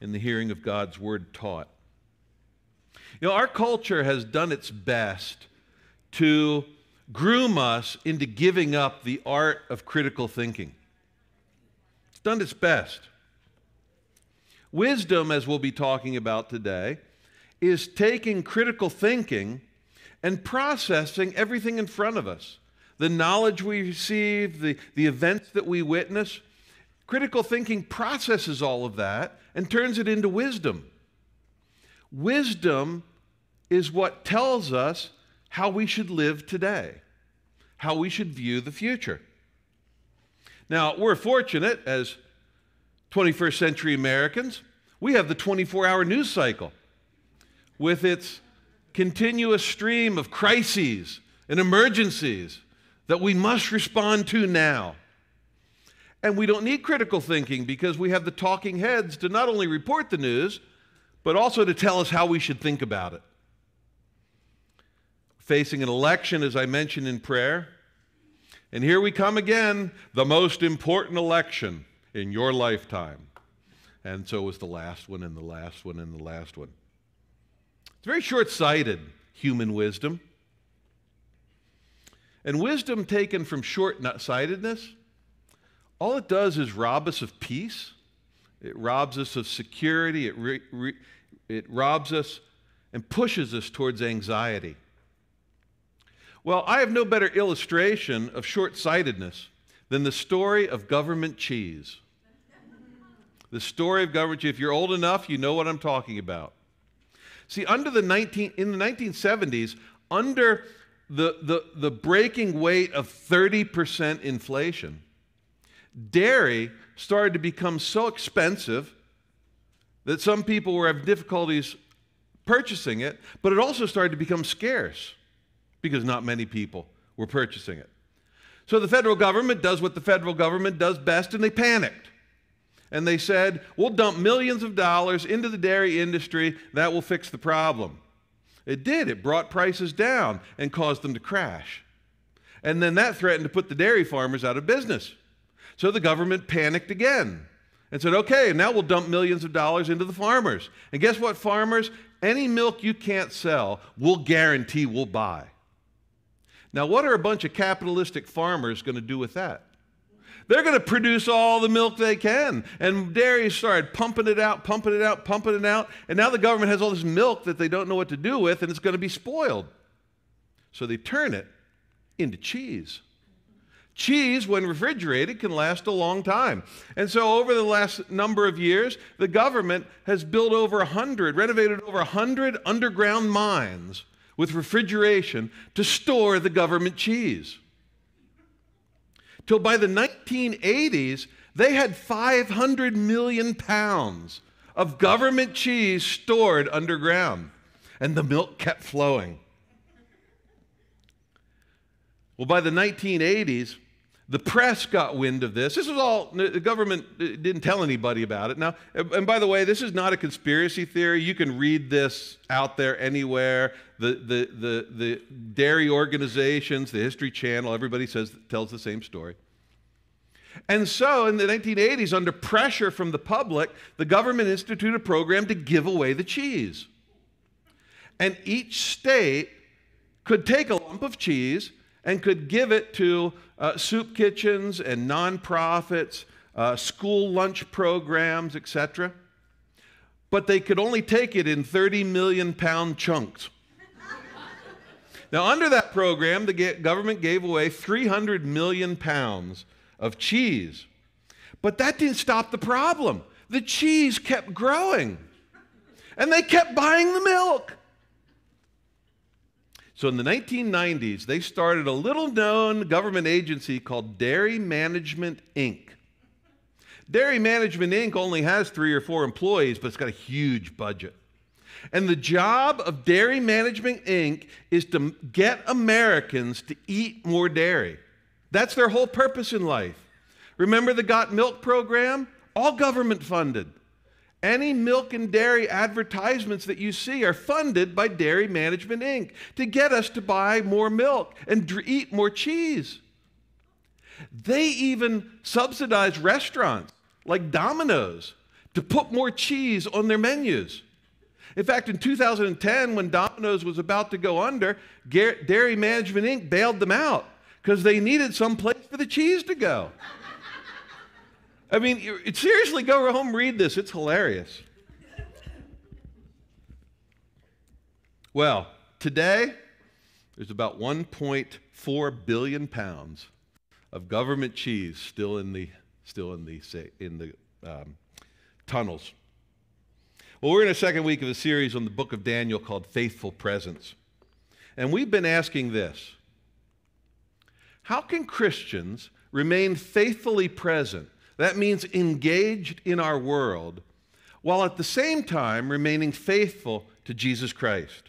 in the hearing of God's word taught. You know, our culture has done its best to groom us into giving up the art of critical thinking. It's done its best. Wisdom, as we'll be talking about today, is taking critical thinking and processing everything in front of us. The knowledge we receive, the events that we witness. Critical thinking processes all of that and turns it into wisdom. Wisdom is what tells us how we should live today, how we should view the future. Now, we're fortunate as 21st century Americans. We have the 24-hour news cycle with its continuous stream of crises and emergencies that we must respond to now. And we don't need critical thinking because we have the talking heads to not only report the news, but also to tell us how we should think about it. Facing an election, as I mentioned in prayer, and here we come again, the most important election in your lifetime. And so was the last one and the last one and the last one. It's very short-sighted, human wisdom. And wisdom taken from short-sightedness, all it does is rob us of peace. It robs us of security. It robs us and pushes us towards anxiety. Well, I have no better illustration of short-sightedness than the story of government cheese. The story of government cheese. If you're old enough, you know what I'm talking about. See, in the 1970s, under the breaking weight of 30% inflation, dairy started to become so expensive that some people were having difficulties purchasing it, but it also started to become scarce because not many people were purchasing it. So the federal government does what the federal government does best, and they panicked. And they said, we'll dump millions of dollars into the dairy industry. That will fix the problem. It did. It brought prices down and caused them to crash. And then that threatened to put the dairy farmers out of business. So the government panicked again and said, okay, now we'll dump millions of dollars into the farmers. And guess what, farmers? Any milk you can't sell, we'll guarantee we'll buy. Now, what are a bunch of capitalistic farmers going to do with that? They're going to produce all the milk they can. And dairy started pumping it out, pumping it out, pumping it out. And now the government has all this milk that they don't know what to do with, and it's going to be spoiled. So they turn it into cheese. Cheese, when refrigerated, can last a long time. And so over the last number of years, the government has built renovated over 100 underground mines with refrigeration to store the government cheese. Till by the 1980s, they had 500 million pounds of government cheese stored underground, and the milk kept flowing. Well, by the 1980s, the press got wind of this. This was all, the government didn't tell anybody about it. Now, and by the way, this is not a conspiracy theory. You can read this out there anywhere. The dairy organizations, the History Channel, everybody tells the same story. And so in the 1980s, under pressure from the public, the government instituted a program to give away the cheese. And each state could take a lump of cheese and could give it to soup kitchens and nonprofits, school lunch programs, etc. But they could only take it in 30 million pound chunks. Now, under that program, the government gave away 300 million pounds of cheese. But that didn't stop the problem. The cheese kept growing, and they kept buying the milk. So in the 1990s, they started a little-known government agency called Dairy Management, Inc. Dairy Management, Inc. only has 3 or 4 employees, but it's got a huge budget. And the job of Dairy Management, Inc. is to get Americans to eat more dairy. That's their whole purpose in life. Remember the Got Milk program? All government funded. Any milk and dairy advertisements that you see are funded by Dairy Management, Inc. to get us to buy more milk and eat more cheese. They even subsidize restaurants like Domino's to put more cheese on their menus. In fact, in 2010, when Domino's was about to go under, Dairy Management Inc. bailed them out because they needed some place for the cheese to go. I mean, seriously, go home and read this. It's hilarious. Well, today, there's about 1.4 billion pounds of government cheese still in the tunnels. Well, we're in a second week of a series on the book of Daniel called Faithful Presence. And we've been asking this: how can Christians remain faithfully present, that means engaged in our world, while at the same time remaining faithful to Jesus Christ?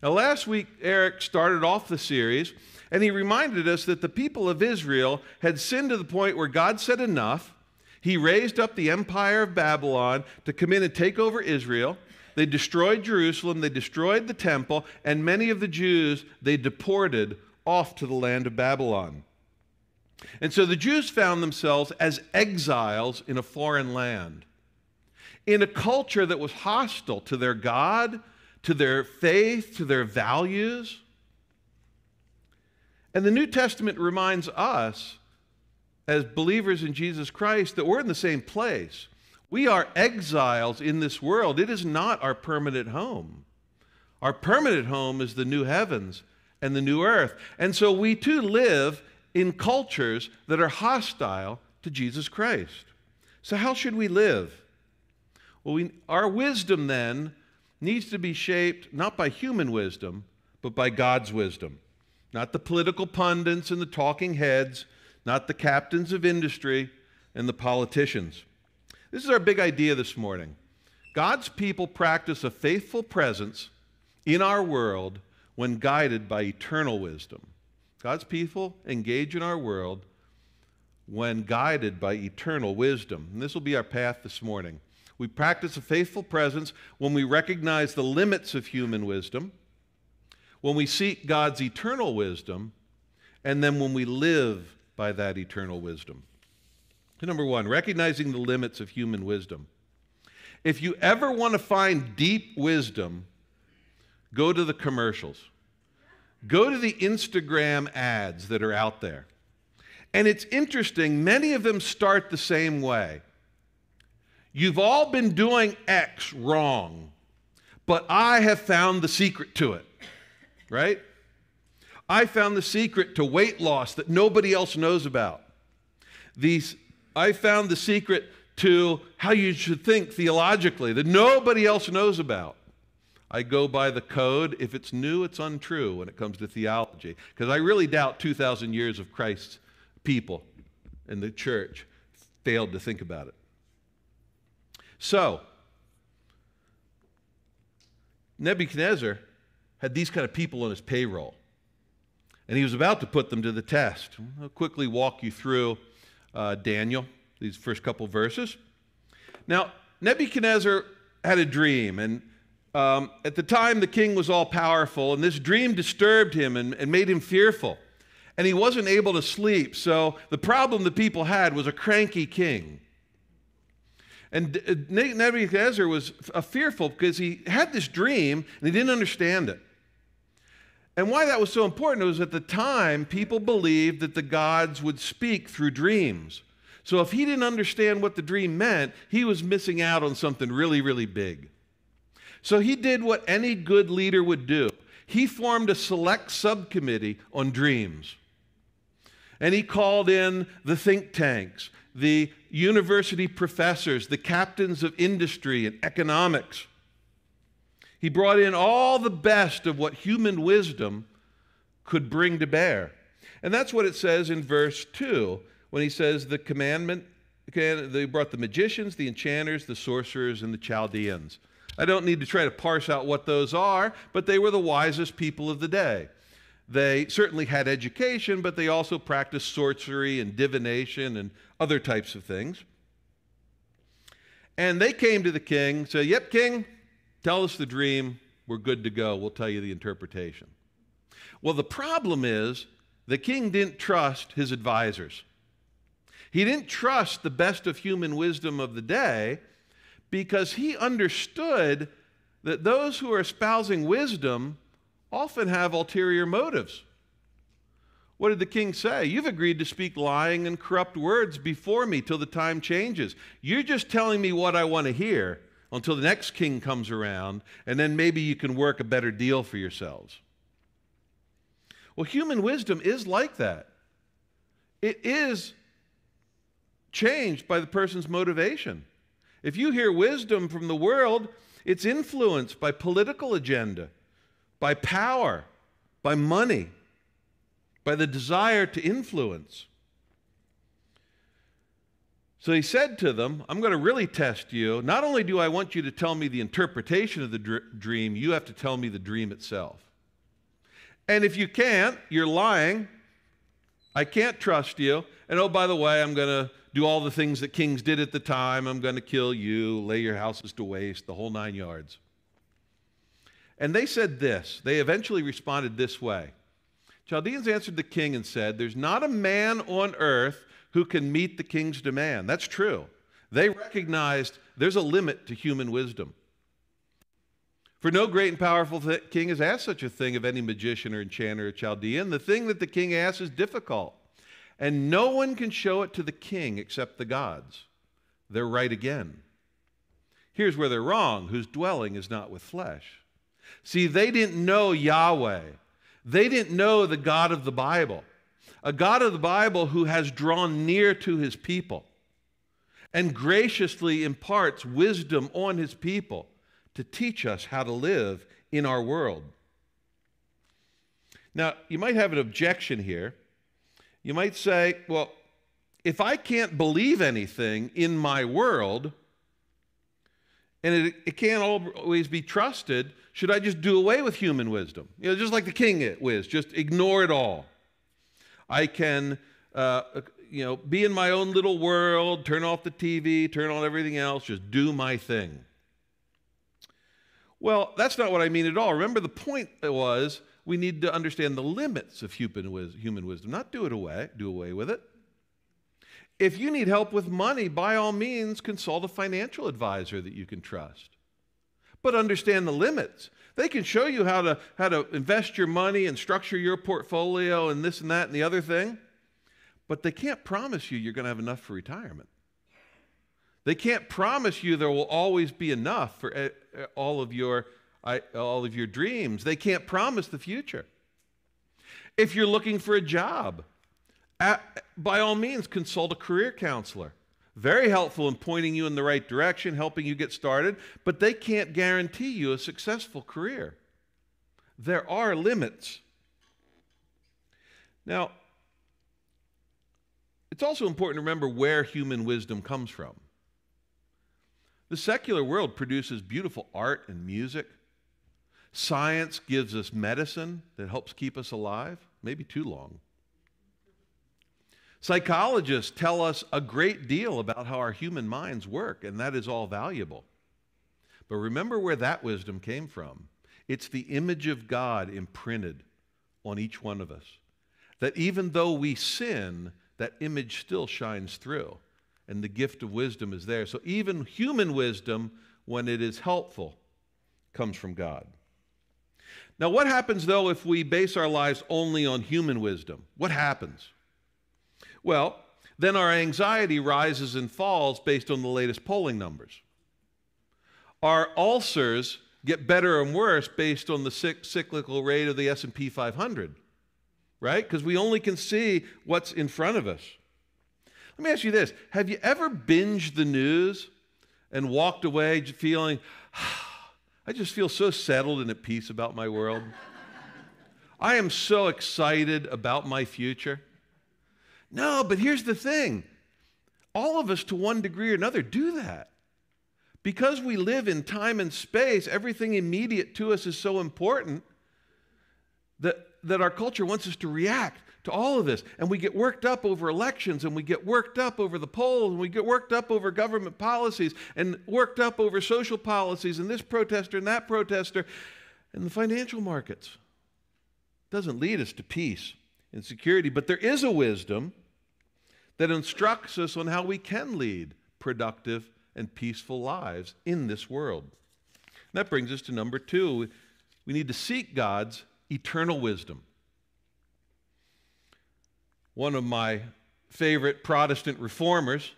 Now, last week, Eric started off the series, and he reminded us that the people of Israel had sinned to the point where God said enough. He raised up the empire of Babylon to come in and take over Israel. They destroyed Jerusalem, they destroyed the temple, and many of the Jews they deported off to the land of Babylon. And so the Jews found themselves as exiles in a foreign land, in a culture that was hostile to their God, to their faith, to their values. And the New Testament reminds us, as believers in Jesus Christ, that we're in the same place. We are exiles in this world. It is not our permanent home. Our permanent home is the new heavens and the new earth. And so we too live in cultures that are hostile to Jesus Christ. So how should we live? Well, our wisdom then needs to be shaped not by human wisdom, but by God's wisdom. Not the political pundits and the talking heads, not the captains of industry and the politicians. This is our big idea this morning. God's people practice a faithful presence in our world when guided by eternal wisdom. God's people engage in our world when guided by eternal wisdom. And this will be our path this morning. We practice a faithful presence when we recognize the limits of human wisdom, when we seek God's eternal wisdom, and then when we live by that eternal wisdom. Number one, recognizing the limits of human wisdom. If you ever want to find deep wisdom, go to the commercials. Go to the Instagram ads that are out there. And it's interesting, many of them start the same way. You've all been doing X wrong, but I have found the secret to it, right? I found the secret to weight loss that nobody else knows about. I found the secret to how you should think theologically that nobody else knows about. I go by the code. If it's new, it's untrue when it comes to theology. Because I really doubt 2,000 years of Christ's people and the church failed to think about it. So, Nebuchadnezzar had these kind of people on his payroll. And he was about to put them to the test. I'll quickly walk you through Daniel, these first couple verses. Now, Nebuchadnezzar had a dream, and at the time the king was all powerful, and this dream disturbed him and made him fearful. And he wasn't able to sleep, so the problem the people had was a cranky king. And Nebuchadnezzar was fearful because he had this dream and he didn't understand it. And why that was so important was at the time, people believed that the gods would speak through dreams. So if he didn't understand what the dream meant, he was missing out on something really, really big. So he did what any good leader would do. He formed a select subcommittee on dreams. And he called in the think tanks, the university professors, the captains of industry and economics. He brought in all the best of what human wisdom could bring to bear. And that's what it says in verse 2, when he says they brought the magicians, the enchanters, the sorcerers, and the Chaldeans. I don't need to try to parse out what those are, but they were the wisest people of the day. They certainly had education, but they also practiced sorcery and divination and other types of things. And they came to the king, said, "Yep, king, tell us the dream. We're good to go. We'll tell you the interpretation." Well, the problem is the king didn't trust his advisors. He didn't trust the best of human wisdom of the day because he understood that those who are espousing wisdom often have ulterior motives. What did the king say? You've agreed to speak lying and corrupt words before me till the time changes. You're just telling me what I want to hear until the next king comes around, and then maybe you can work a better deal for yourselves. Well, human wisdom is like that. It is changed by the person's motivation. If you hear wisdom from the world, it's influenced by political agenda, by power, by money, by the desire to influence. So he said to them, I'm going to really test you. Not only do I want you to tell me the interpretation of the dream, you have to tell me the dream itself. And if you can't, you're lying. I can't trust you. And oh, by the way, I'm going to do all the things that kings did at the time. I'm going to kill you, lay your houses to waste, the whole 9 yards. And they said this. They eventually responded this way. Chaldeans answered the king and said, there's not a man on earth who can meet the king's demand. That's true. They recognized there's a limit to human wisdom. For no great and powerful king has asked such a thing of any magician or enchanter or Chaldean. The thing that the king asks is difficult, and no one can show it to the king except the gods. They're right again. Here's where they're wrong, whose dwelling is not with flesh. See, they didn't know Yahweh. They didn't know the God of the Bible, a God of the Bible who has drawn near to his people and graciously imparts wisdom on his people to teach us how to live in our world. Now, you might have an objection here. You might say, well, if I can't believe anything in my world, and it can't always be trusted, should I just do away with human wisdom? You know, just like the king was, just ignore it all. I can, be in my own little world, turn off the TV, turn on everything else, just do my thing. Well, that's not what I mean at all. Remember, the point was we need to understand the limits of human wisdom, not do away with it. If you need help with money, by all means, consult a financial advisor that you can trust. But understand the limits. They can show you how to invest your money and structure your portfolio and this and that and the other thing, but they can't promise you you're going to have enough for retirement. They can't promise you there will always be enough for all of your dreams. They can't promise the future. If you're looking for a job, by all means, consult a career counselor. Very helpful in pointing you in the right direction, helping you get started, but they can't guarantee you a successful career. There are limits. Now, it's also important to remember where human wisdom comes from. The secular world produces beautiful art and music. Science gives us medicine that helps keep us alive, maybe too long. Psychologists tell us a great deal about how our human minds work, and that is all valuable. But remember where that wisdom came from. It's the image of God imprinted on each one of us. That even though we sin, that image still shines through, and the gift of wisdom is there. So even human wisdom, when it is helpful, comes from God. Now, what happens, though, if we base our lives only on human wisdom? What happens? Well, then our anxiety rises and falls based on the latest polling numbers. Our ulcers get better and worse based on the cyclical rate of the S&P 500, right? Because we only can see what's in front of us. Let me ask you this. Have you ever binged the news and walked away feeling, I just feel so settled and at peace about my world? I am so excited about my future. No, but here's the thing. All of us, to one degree or another, do that. Because we live in time and space, everything immediate to us is so important that our culture wants us to react to all of this. And we get worked up over elections, and we get worked up over the polls, and we get worked up over government policies, and worked up over social policies, and this protester and that protester, and the financial markets. It doesn't lead us to peace and security, but there is a wisdom that instructs us on how we can lead productive and peaceful lives in this world. And that brings us to number 2. We need to seek God's eternal wisdom. One of my favorite Protestant reformers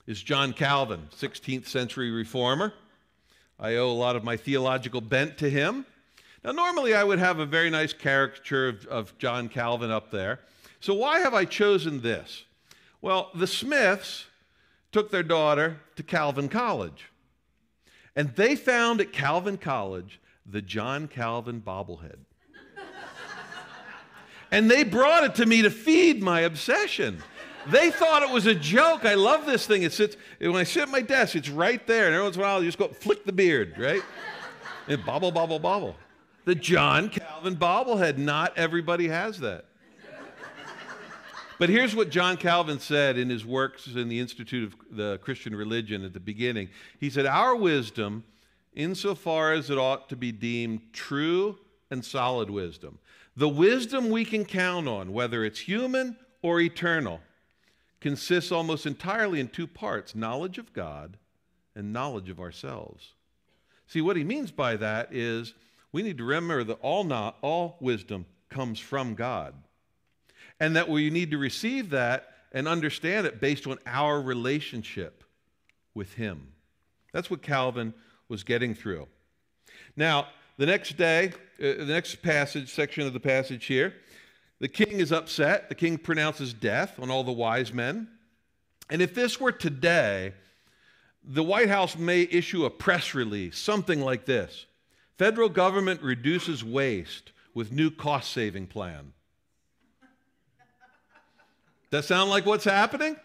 is John Calvin, 16th century reformer. I owe a lot of my theological bent to him. Now, normally I would have a very nice caricature of John Calvin up there. So why have I chosen this? Well, the Smiths took their daughter to Calvin College. And they found at Calvin College the John Calvin bobblehead. And they brought it to me to feed my obsession. They thought it was a joke. I love this thing. It sits, when I sit at my desk, it's right there. And every once in a while, you just go flick the beard, right? And bobble, bobble, bobble. The John Calvin bobblehead. Not everybody has that. But here's what John Calvin said in his works in the Institute of the Christian Religion at the beginning. He said, "Our wisdom, insofar as it ought to be deemed true and solid wisdom, the wisdom we can count on, whether it's human or eternal, consists almost entirely in 2 parts, knowledge of God and knowledge of ourselves." See, what he means by that is we need to remember that all wisdom comes from God, and that we need to receive that and understand it based on our relationship with him. That's what Calvin was getting through. Now, the next day, the next section of the passage here, the king is upset. The king pronounces death on all the wise men. And if this were today, the White House may issue a press release, something like this: federal government reduces waste with new cost-saving plan. That sound like what's happening?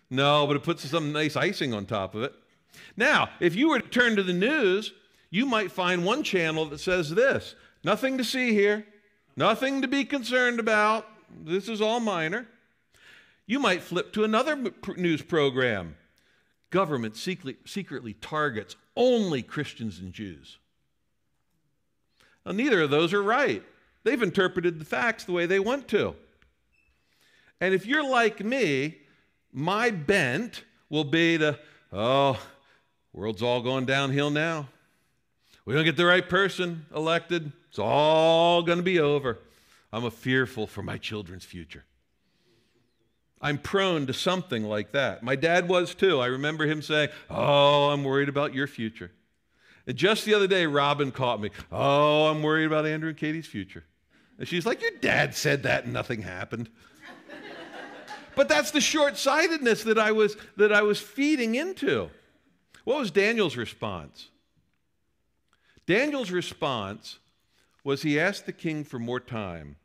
No, but it puts some nice icing on top of it. Now, if you were to turn to the news, you might find one channel that says this: nothing to see here, nothing to be concerned about, this is all minor. You might flip to another news program: government secretly targets only Christians and Jews. Now, neither of those are right. They've interpreted the facts the way they want to. And if you're like me, my bent will be to, world's all going downhill now. We don't get the right person elected, it's all going to be over. I'm fearful for my children's future. I'm prone to something like that. My dad was too. I remember him saying, I'm worried about your future. And just the other day, Robin caught me. I'm worried about Andrew and Katie's future. And she's like, your dad said that and nothing happened. But that's the short-sightedness that I was feeding into. What was Daniel's response? Daniel's response was he asked the king for more time.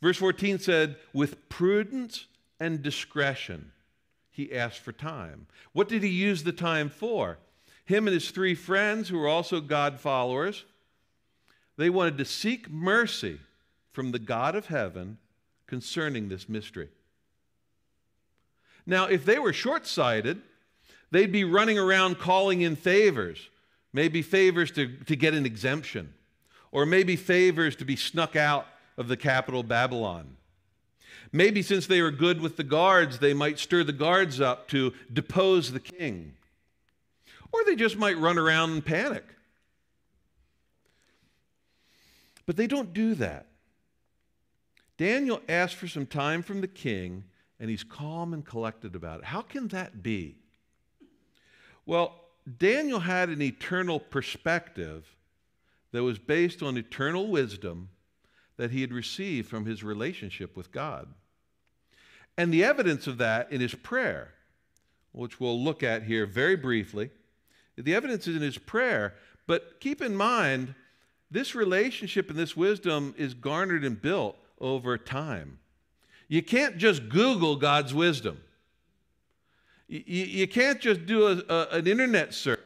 Verse 14 said, with prudence and discretion, he asked for time. What did he use the time for? Him and his 3 friends, who were also God followers, they wanted to seek mercy from the God of heaven concerning this mystery. Now, if they were short-sighted, they'd be running around calling in favors, maybe favors to get an exemption, or maybe favors to be snuck out of the capital Babylon. Maybe since they were good with the guards, they might stir the guards up to depose the king. Or they just might run around and panic. But they don't do that. Daniel asked for some time from the king, and he's calm and collected about it. How can that be? Well, Daniel had an eternal perspective that was based on eternal wisdom that he had received from his relationship with God. And the evidence of that in his prayer, which we'll look at here very briefly. The evidence is in his prayer, but keep in mind, this relationship and this wisdom is garnered and built over time. You can't just Google God's wisdom. You can't just do an internet search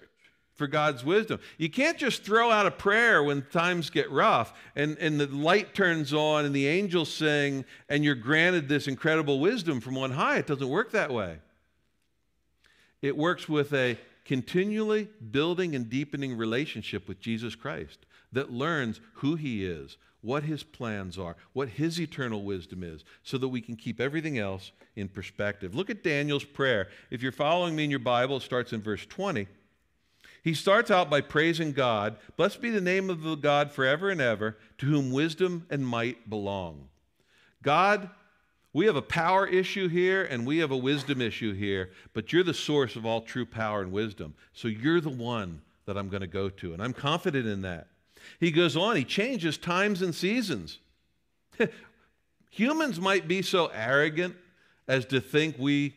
for God's wisdom. You can't just throw out a prayer when times get rough and the light turns on and the angels sing and you're granted this incredible wisdom from on high. It doesn't work that way. It works with a continually building and deepening relationship with Jesus Christ that learns who he is, what his plans are, what his eternal wisdom is, so that we can keep everything else in perspective. Look at Daniel's prayer. If you're following me in your Bible, it starts in verse 20. He starts out by praising God. Blessed be the name of the God forever and ever, to whom wisdom and might belong. God, we have a power issue here and we have a wisdom issue here, but you're the source of all true power and wisdom. So you're the one that I'm going to go to, and I'm confident in that. He goes on, he changes times and seasons. Humans might be so arrogant as to think we,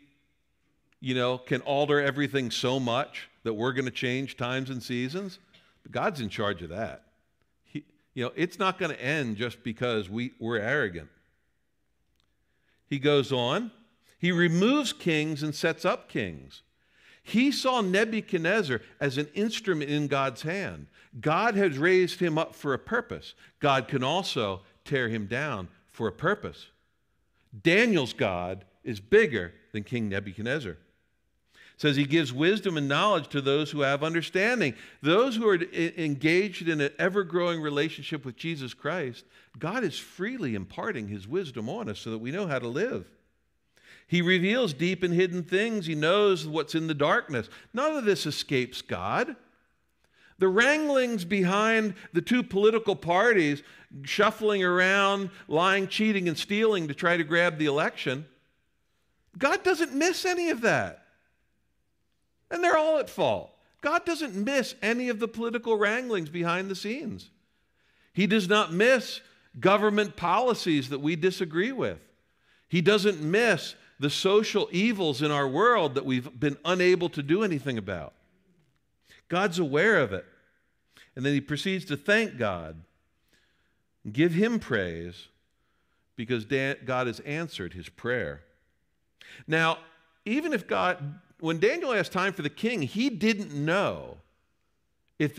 can alter everything so much that we're going to change times and seasons. But God's in charge of that. It's not going to end just because we're arrogant. He goes on. He removes kings and sets up kings. He saw Nebuchadnezzar as an instrument in God's hand. God has raised him up for a purpose. God can also tear him down for a purpose. Daniel's God is bigger than King Nebuchadnezzar. It says he gives wisdom and knowledge to those who have understanding. Those who are engaged in an ever-growing relationship with Jesus Christ, God is freely imparting his wisdom on us so that we know how to live. He reveals deep and hidden things. He knows what's in the darkness. None of this escapes God. The wranglings behind the two political parties shuffling around, lying, cheating, and stealing to try to grab the election, God doesn't miss any of that. And they're all at fault. God doesn't miss any of the political wranglings behind the scenes. He does not miss government policies that we disagree with. He doesn't miss the social evils in our world that we've been unable to do anything about. God's aware of it. And then he proceeds to thank God and give him praise because God has answered his prayer. Now, even if when Daniel asked time for the king, he didn't know if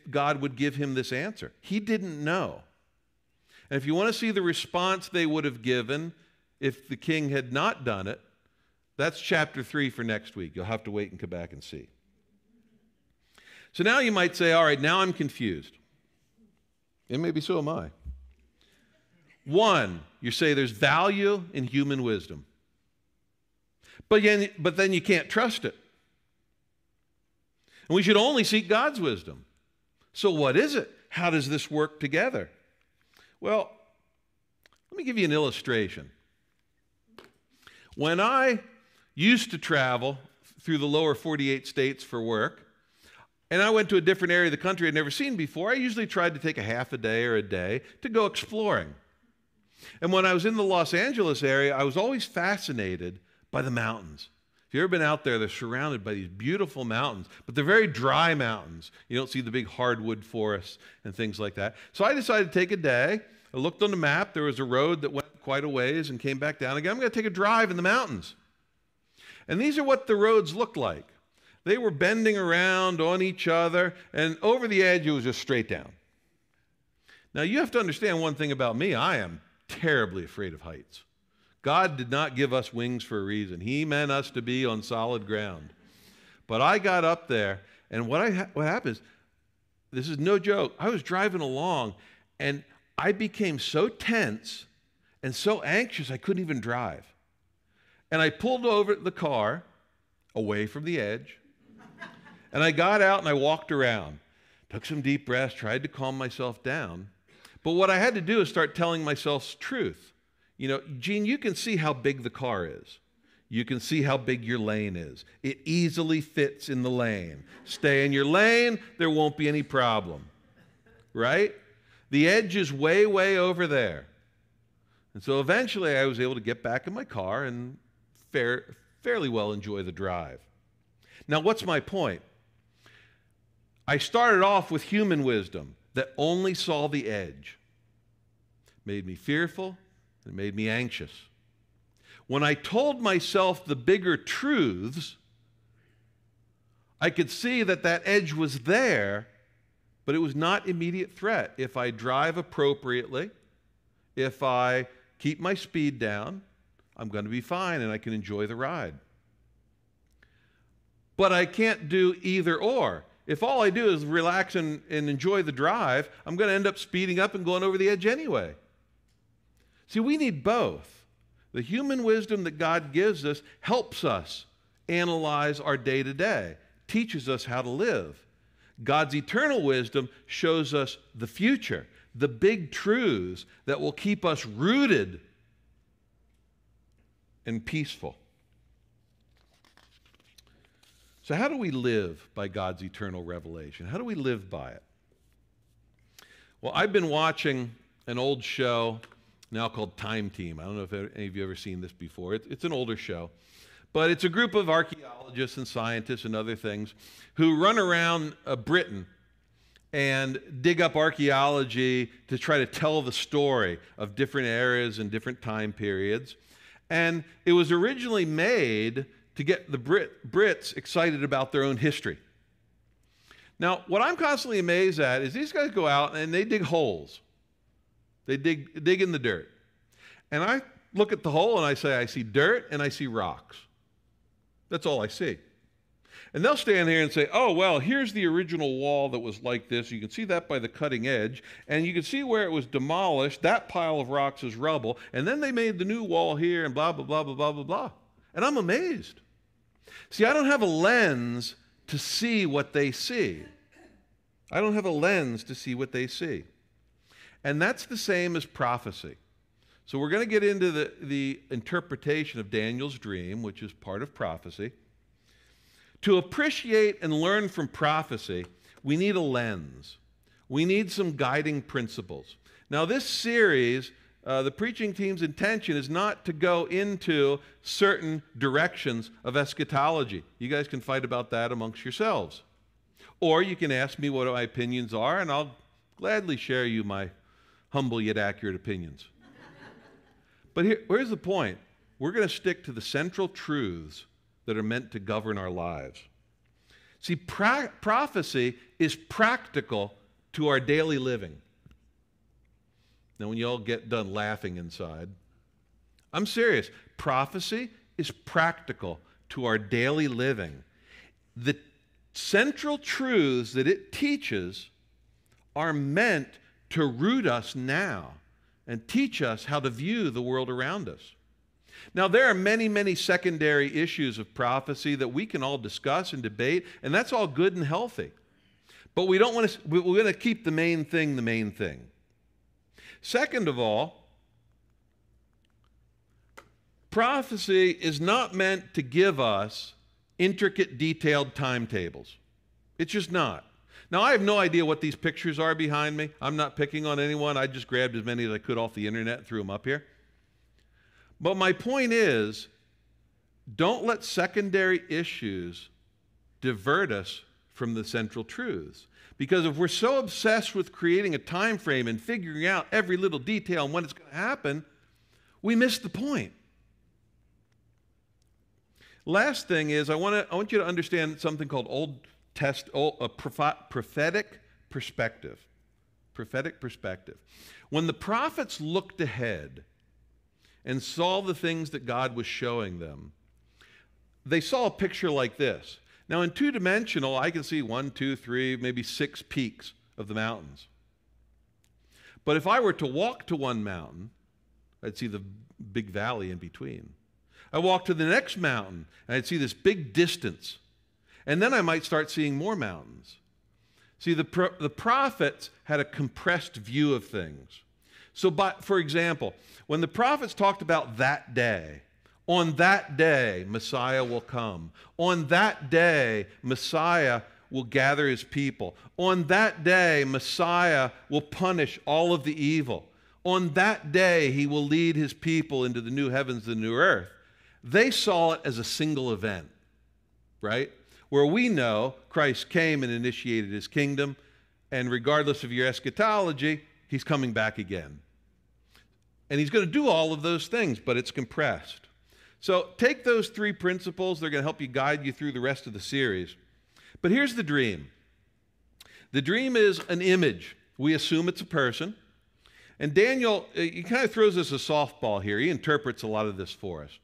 God would give him this answer. He didn't know. And if you want to see the response they would have given if the king had not done it, that's chapter 3 for next week. You'll have to wait and come back and see. So now you might say, all right, now I'm confused. And maybe so am I. One, you say there's value in human wisdom. But then you can't trust it. And we should only seek God's wisdom. So what is it? How does this work together? Well, let me give you an illustration. When I used to travel through the lower 48 states for work, and I went to a different area of the country I'd never seen before, I usually tried to take a half a day or a day to go exploring. And when I was in the Los Angeles area, I was always fascinated by the mountains. If you've ever been out there, they're surrounded by these beautiful mountains, but they're very dry mountains. You don't see the big hardwood forests and things like that. So I decided to take a day. I looked on the map. There was a road that went quite a ways and came back down again. I'm going to take a drive in the mountains. And these are what the roads looked like. They were bending around on each other, and over the edge, it was just straight down. Now, you have to understand one thing about me. I am terribly afraid of heights. God did not give us wings for a reason. He meant us to be on solid ground. But I got up there, and what happens, this is no joke, I was driving along, and I became so tense and so anxious I couldn't even drive. And I pulled over the car away from the edge, and I got out and I walked around, took some deep breaths, tried to calm myself down. But what I had to do is start telling myself truth. Gene, you can see how big the car is. You can see how big your lane is. It easily fits in the lane. Stay in your lane, there won't be any problem. Right? The edge is way, way over there. And so eventually I was able to get back in my car and fairly well enjoy the drive. Now, what's my point? I started off with human wisdom that only saw the edge. Made me fearful. It made me anxious. When I told myself the bigger truths, I could see that edge was there, but it was not immediate threat. If I drive appropriately, if I keep my speed down, I'm going to be fine and I can enjoy the ride. But I can't do either or. if all I do is relax and enjoy the drive, I'm going to end up speeding up and going over the edge anyway. See, we need both. The human wisdom that God gives us helps us analyze our day-to-day, teaches us how to live. God's eternal wisdom shows us the future, the big truths that will keep us rooted and peaceful. So how do we live by God's eternal revelation? How do we live by it? Well, I've been watching an old show now called Time Team. I don't know if any of you have ever seen this before. It's an older show. But it's a group of archaeologists and scientists and other things who run around Britain and dig up archaeology to try to tell the story of different eras and different time periods. And it was originally made to get the Brits excited about their own history. Now, what I'm constantly amazed at is these guys go out and they dig holes. They dig in the dirt. And I look at the hole and I say, I see dirt and I see rocks. That's all I see. And they'll stand here and say, oh, well, here's the original wall that was like this. You can see that by the cutting edge. And you can see where it was demolished. That pile of rocks is rubble. And then they made the new wall here and blah, blah, blah, blah, blah, blah, blah. And I'm amazed. See, I don't have a lens to see what they see. I don't have a lens to see what they see. And that's the same as prophecy. So we're going to get into the interpretation of Daniel's dream, which is part of prophecy. To appreciate and learn from prophecy, we need a lens. We need some guiding principles. Now, this series, the preaching team's intention is not to go into certain directions of eschatology. You guys can fight about that amongst yourselves. Or you can ask me what my opinions are, and I'll gladly share you my humble yet accurate opinions. But here's the point. We're going to stick to the central truths that are meant to govern our lives. See, prophecy is practical to our daily living. Now, when you all get done laughing inside, I'm serious. Prophecy is practical to our daily living. The central truths that it teaches are meant to root us now and teach us how to view the world around us. Now, there are many, many secondary issues of prophecy that we can all discuss and debate, and that's all good and healthy. But we don't want to, we're going to keep the main thing the main thing. Second of all, prophecy is not meant to give us intricate, detailed timetables. It's just not. Now, I have no idea what these pictures are behind me. I'm not picking on anyone. I just grabbed as many as I could off the internet and threw them up here. But my point is, don't let secondary issues divert us from the central truths. Because if we're so obsessed with creating a time frame and figuring out every little detail and when it's going to happen, we miss the point. Last thing is, I want you to understand something called prophetic perspective. Prophetic perspective. When the prophets looked ahead and saw the things that God was showing them, they saw a picture like this. Now, in two-dimensional, I can see 1, 2, 3, maybe 6 peaks of the mountains. But if I were to walk to one mountain, I'd see the big valley in between. I walk to the next mountain, and I'd see this big distance. And then I might start seeing more mountains. See, the prophets had a compressed view of things. So, for example, when the prophets talked about that day, on that day, Messiah will come. On that day, Messiah will gather his people. On that day, Messiah will punish all of the evil. On that day, he will lead his people into the new heavens and the new earth. They saw it as a single event, right? Where we know Christ came and initiated his kingdom, and regardless of your eschatology, he's coming back again. And he's going to do all of those things, but it's compressed. So take those 3 principles. They're going to help you guide you through the rest of the series. But here's the dream. The dream is an image. We assume it's a person. And Daniel, he kind of throws us a softball here. He interprets a lot of this for us.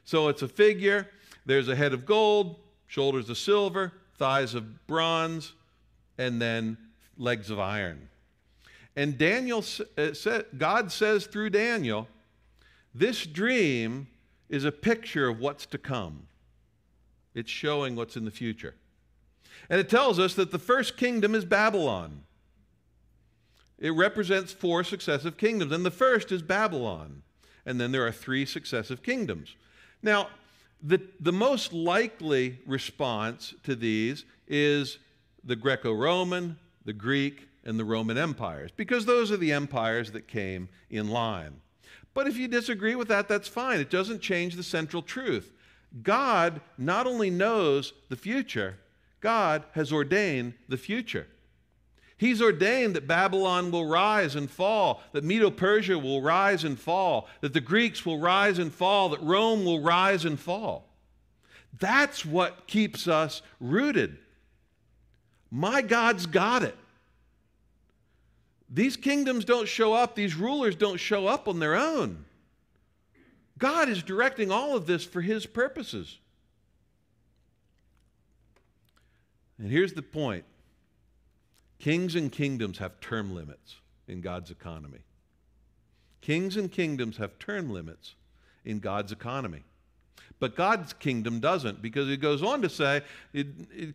So it's a figure. There's a head of gold, shoulders of silver, thighs of bronze, and then legs of iron. And God says through Daniel, this dream is a picture of what's to come. It's showing what's in the future. And it tells us that the first kingdom is Babylon. It represents 4 successive kingdoms, and the first is Babylon. And then there are 3 successive kingdoms. Now, the most likely response to these is the Greco-Roman, the Greek, and the Roman empires, because those are the empires that came in line. But if you disagree with that, that's fine. It doesn't change the central truth. God not only knows the future, God has ordained the future. He's ordained that Babylon will rise and fall, that Medo-Persia will rise and fall, that the Greeks will rise and fall, that Rome will rise and fall. That's what keeps us rooted. My God's got it. These kingdoms don't show up, these rulers don't show up on their own. God is directing all of this for His purposes. And here's the point. Kings and kingdoms have term limits in God's economy. Kings and kingdoms have term limits in God's economy. But God's kingdom doesn't, because it goes on to say,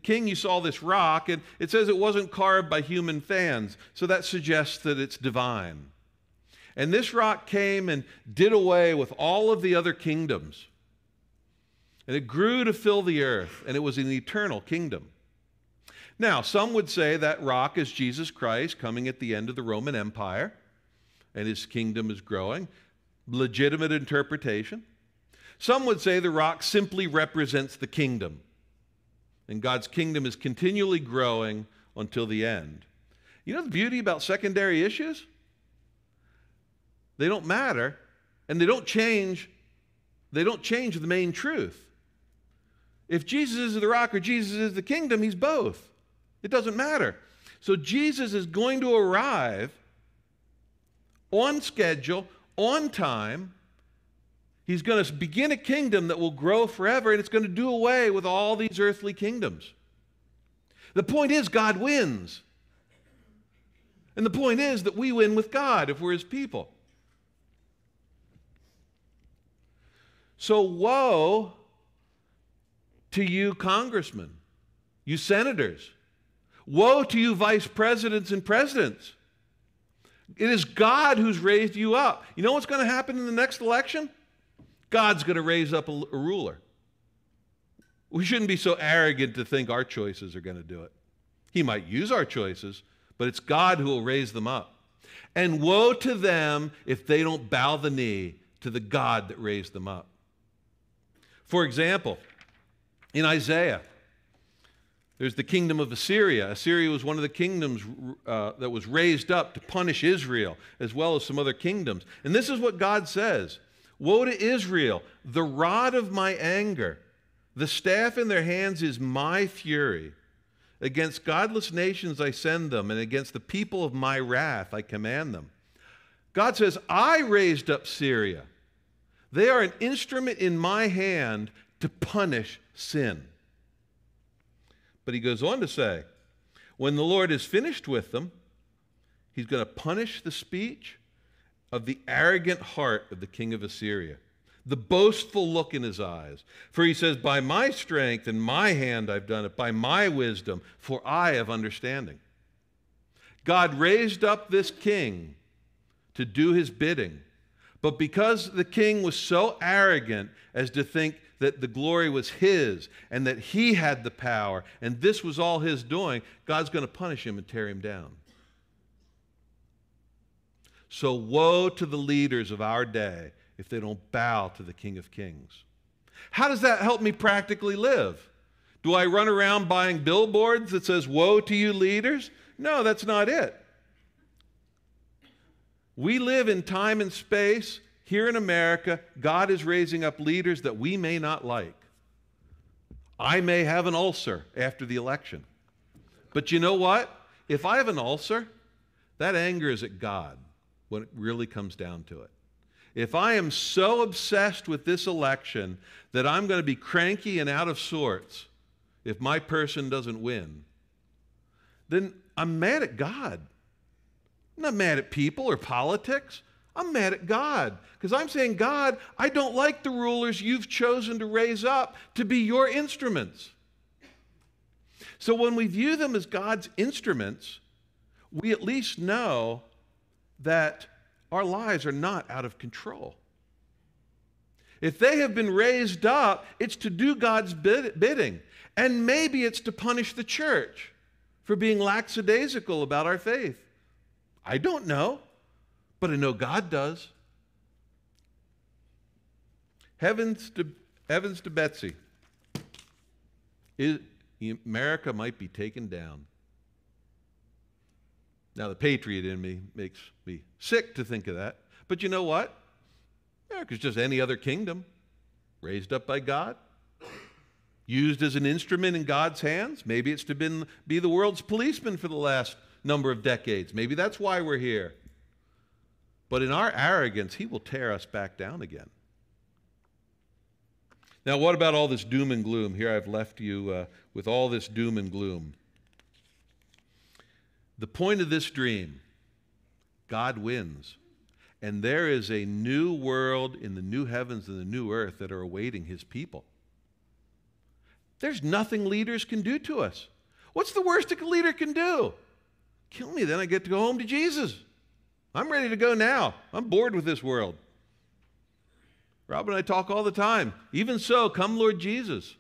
King, you saw this rock, and it says it wasn't carved by human hands, so that suggests that it's divine. And this rock came and did away with all of the other kingdoms. And it grew to fill the earth, and it was an eternal kingdom. Now, some would say that rock is Jesus Christ coming at the end of the Roman Empire, and His kingdom is growing. Legitimate interpretation. Some would say the rock simply represents the kingdom, and God's kingdom is continually growing until the end. You know the beauty about secondary issues? They don't matter, and they don't change the main truth. If Jesus is the rock or Jesus is the kingdom, He's both. It doesn't matter. So Jesus is going to arrive on schedule, on time. He's going to begin a kingdom that will grow forever, and it's going to do away with all these earthly kingdoms. The point is, God wins. And the point is that we win with God if we're His people. So woe to you congressmen, you senators. Woe to you vice presidents and presidents. It is God who's raised you up. You know what's going to happen in the next election? God's going to raise up a ruler. We shouldn't be so arrogant to think our choices are going to do it. He might use our choices, but it's God who will raise them up. And woe to them if they don't bow the knee to the God that raised them up. For example, in Isaiah, there's the kingdom of Assyria. Assyria was one of the kingdoms that was raised up to punish Israel, as well as some other kingdoms. And this is what God says. Woe to Israel, the rod of my anger. The staff in their hands is my fury. Against godless nations I send them, and against the people of my wrath I command them. God says, I raised up Syria. They are an instrument in my hand to punish sin. But He goes on to say, when the Lord is finished with them, He's going to punish the speech of the arrogant heart of the king of Assyria, the boastful look in his eyes. For He says, by my strength and my hand I've done it, by my wisdom, for I have understanding. God raised up this king to do His bidding. But because the king was so arrogant as to think that the glory was his and that he had the power and this was all his doing, God's going to punish him and tear him down. So woe to the leaders of our day if they don't bow to the King of Kings. How does that help me practically live? Do I run around buying billboards that says, woe to you leaders? No, that's not it. We live in time and space. Here in America, God is raising up leaders that we may not like. I may have an ulcer after the election. But you know what? If I have an ulcer, that anger is at God when it really comes down to it. If I am so obsessed with this election that I'm going to be cranky and out of sorts if my person doesn't win, then I'm mad at God. I'm not mad at people or politics. I'm mad at God because I'm saying, God, I don't like the rulers you've chosen to raise up to be your instruments. So when we view them as God's instruments, we at least know that our lives are not out of control. If they have been raised up, it's to do God's bidding. And maybe it's to punish the church for being lackadaisical about our faith. I don't know, but I know God does. Heavens to Betsy. America might be taken down. Now, the patriot in me makes me sick to think of that. But you know what? America's just any other kingdom, raised up by God, used as an instrument in God's hands. Maybe it's to be the world's policeman for the last number of decades. Maybe that's why we're here. But in our arrogance, he will tear us back down again. Now, what about all this doom and gloom? Here I've left you with all this doom and gloom. The point of this dream, God wins. And there is a new world in the new heavens and the new earth that are awaiting his people. There's nothing leaders can do to us. What's the worst a leader can do? Kill me, then I get to go home to Jesus. I'm ready to go now. I'm bored with this world. Rob and I talk all the time. Even so, come Lord Jesus.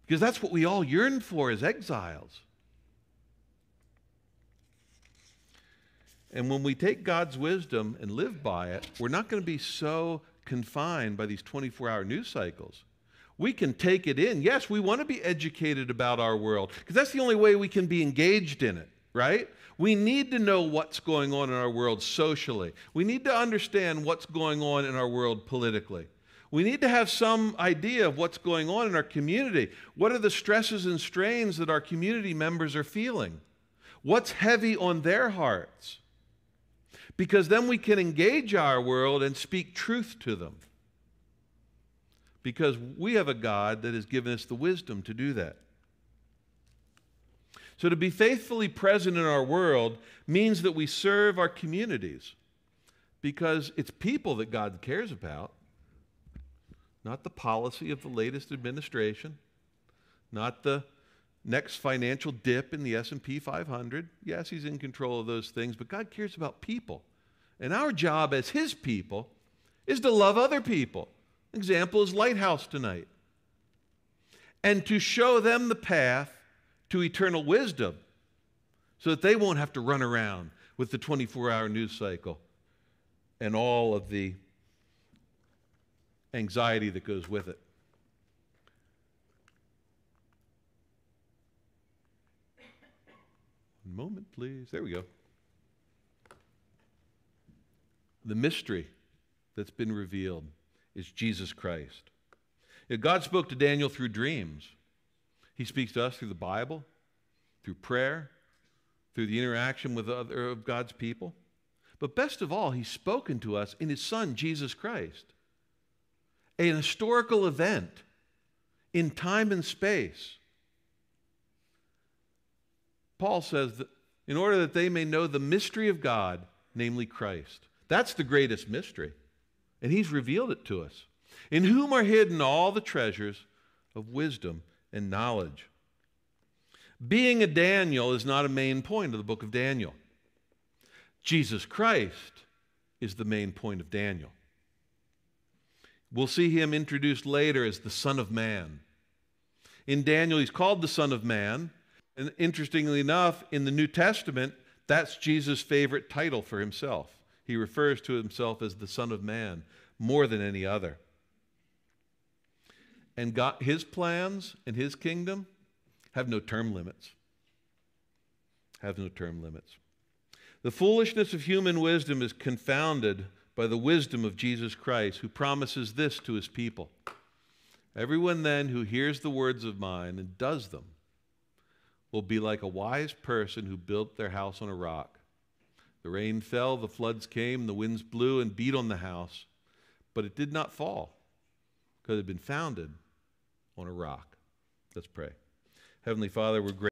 Because that's what we all yearn for as exiles. And when we take God's wisdom and live by it, we're not going to be so confined by these 24-hour news cycles. We can take it in. Yes, we want to be educated about our world because that's the only way we can be engaged in it, right? We need to know what's going on in our world socially. We need to understand what's going on in our world politically. We need to have some idea of what's going on in our community. What are the stresses and strains that our community members are feeling? What's heavy on their hearts? Because then we can engage our world and speak truth to them. Because we have a God that has given us the wisdom to do that. So to be faithfully present in our world means that we serve our communities because it's people that God cares about, not the policy of the latest administration, not the next financial dip in the S&P 500. Yes, he's in control of those things, but God cares about people. And our job as his people is to love other people. Example is Lighthouse tonight. And to show them the path to eternal wisdom so that they won't have to run around with the 24-hour news cycle and all of the anxiety that goes with it. One moment, please. There we go. The mystery that's been revealed is Jesus Christ. God spoke to Daniel through dreams. He speaks to us through the Bible, through prayer, through the interaction with other of God's people. But best of all, he's spoken to us in his Son, Jesus Christ. An historical event in time and space. Paul says that in order that they may know the mystery of God, namely Christ. That's the greatest mystery. And he's revealed it to us. In whom are hidden all the treasures of wisdom and knowledge. Being a Daniel is not a main point of the book of Daniel. Jesus Christ is the main point of Daniel. We'll see him introduced later as the Son of Man. In Daniel, he's called the Son of Man. And interestingly enough, in the New Testament, that's Jesus' favorite title for himself. He refers to himself as the Son of Man more than any other. And God, his plans and his kingdom have no term limits. Have no term limits. The foolishness of human wisdom is confounded by the wisdom of Jesus Christ, who promises this to his people. Everyone then who hears the words of mine and does them will be like a wise person who built their house on a rock. The rain fell, the floods came, the winds blew and beat on the house, but it did not fall because it had been founded on a rock. Let's pray. Heavenly Father, we're grateful.